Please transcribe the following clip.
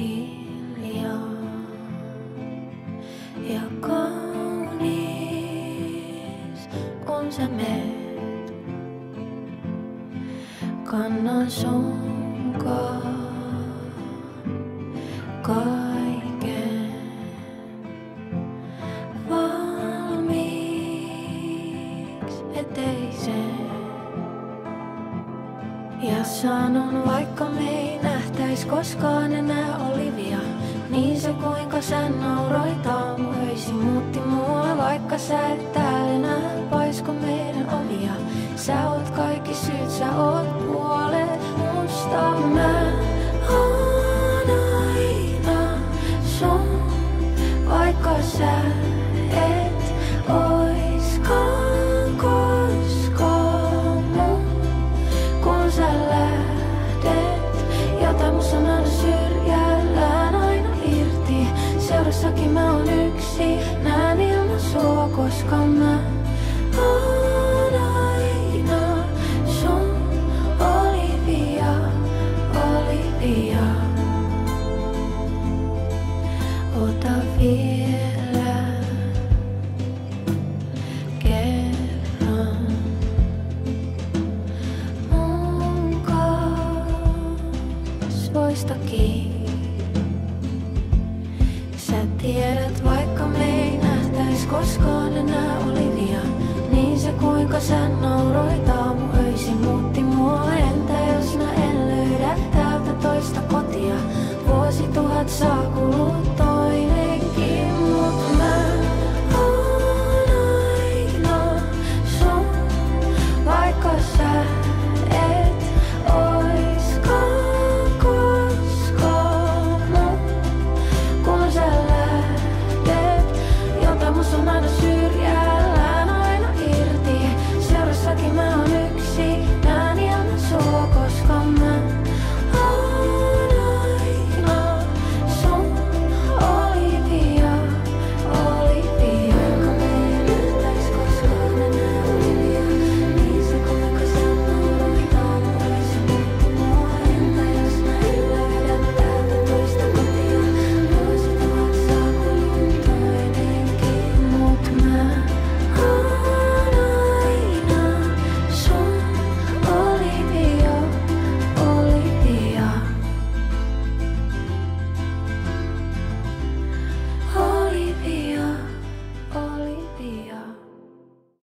hiljaa ja kaunis, kun sä meet. Kannan sunkaan kaiken valmiiksi eteisen. Ja sanon, vaikka me ei nähtäis koskaan enää Olivia, niin se kuinka sä nauroit aamuöisin muutti mua. Vaikka sä et täällä enää paisko meidän ovia,